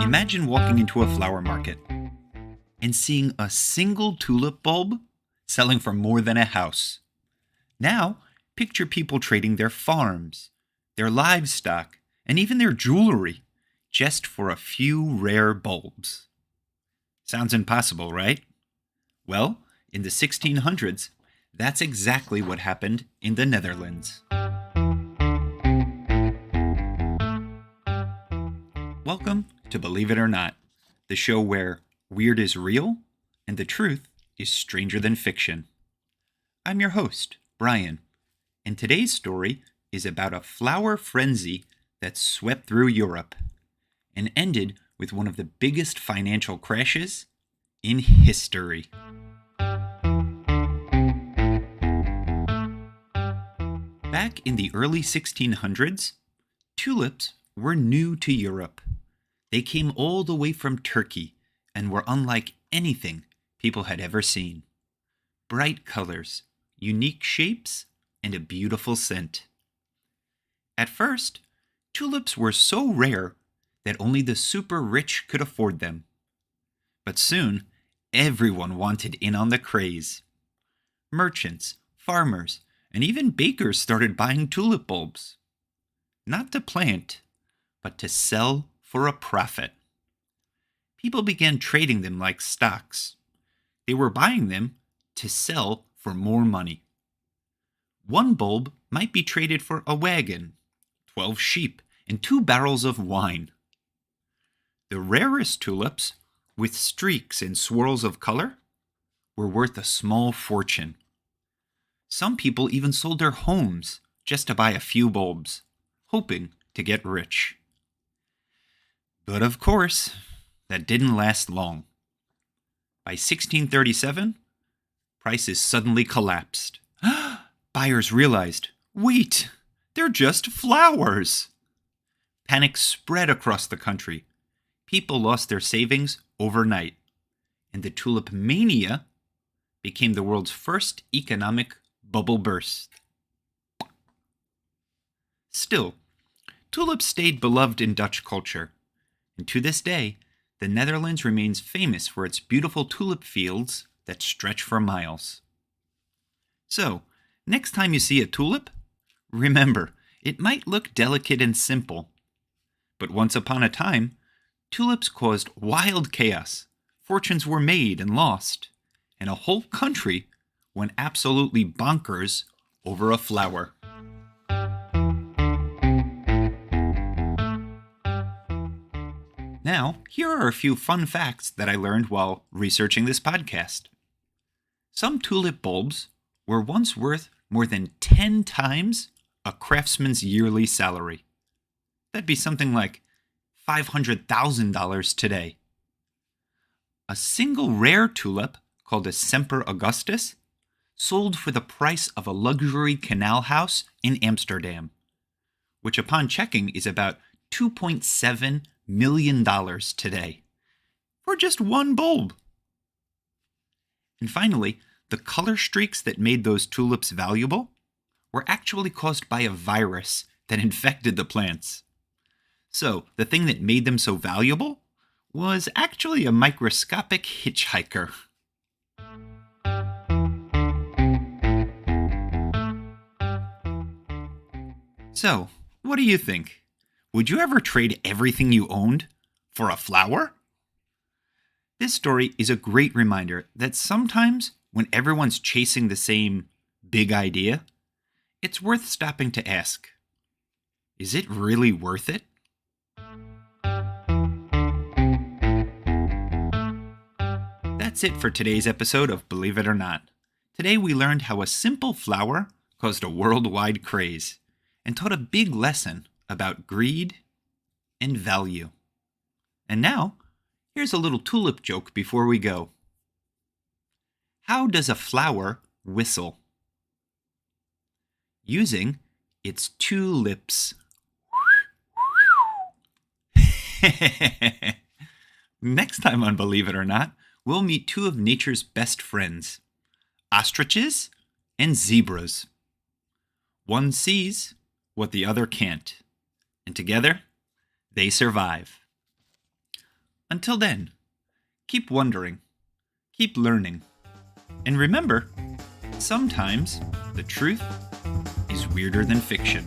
Imagine walking into a flower market and seeing a single tulip bulb selling for more than a house. Now, picture people trading their farms, their livestock, and even their jewelry just for a few rare bulbs. Sounds impossible, right? Well, in the 1600s, that's exactly what happened in the Netherlands. Welcome to Believe It or Not, the show where weird is real and the truth is stranger than fiction. I'm your host, Bryan, and today's story is about a flower frenzy that swept through Europe and ended with one of the biggest financial crashes in history. Back in the early 1600s, tulips were new to Europe. They came all the way from Turkey and were unlike anything people had ever seen. Bright colors, unique shapes, and a beautiful scent. At first, tulips were so rare that only the super rich could afford them. But soon, everyone wanted in on the craze. Merchants, farmers, and even bakers started buying tulip bulbs. Not to plant, but to sell for a profit. People began trading them like stocks. They were buying them to sell for more money. One bulb might be traded for a wagon, 12 sheep, and 2 barrels of wine. The rarest tulips, with streaks and swirls of color, were worth a small fortune. Some people even sold their homes just to buy a few bulbs, hoping to get rich. But of course, that didn't last long. By 1637, prices suddenly collapsed. Buyers realized, wait, they're just flowers. Panic spread across the country. People lost their savings overnight, and the tulip mania became the world's first economic bubble burst. Still, tulips stayed beloved in Dutch culture, and to this day, the Netherlands remains famous for its beautiful tulip fields that stretch for miles. So, next time you see a tulip, remember, it might look delicate and simple, but once upon a time, tulips caused wild chaos, fortunes were made and lost, and a whole country went absolutely bonkers over a flower. Now, here are a few fun facts that I learned while researching this podcast. Some tulip bulbs were once worth more than 10 times a craftsman's yearly salary. That'd be something like $500,000 today. A single rare tulip, called a Semper Augustus, sold for the price of a luxury canal house in Amsterdam, which upon checking is about $2.7 million today, for just one bulb. And finally, the color streaks that made those tulips valuable were actually caused by a virus that infected the plants. So, the thing that made them so valuable was actually a microscopic hitchhiker. So, what do you think? Would you ever trade everything you owned for a flower? This story is a great reminder that sometimes when everyone's chasing the same big idea, it's worth stopping to ask, is it really worth it? That's it for today's episode of Believe It or Not. Today we learned how a simple flower caused a worldwide craze and taught a big lesson about greed and value. And now, here's a little tulip joke before we go. How does a flower whistle? Using its 2 lips. Next time on Believe It or Not, we'll meet 2 of nature's best friends, ostriches and zebras. One sees what the other can't. and together, they survive. Until then, keep wondering, keep learning, and remember, sometimes the truth is weirder than fiction.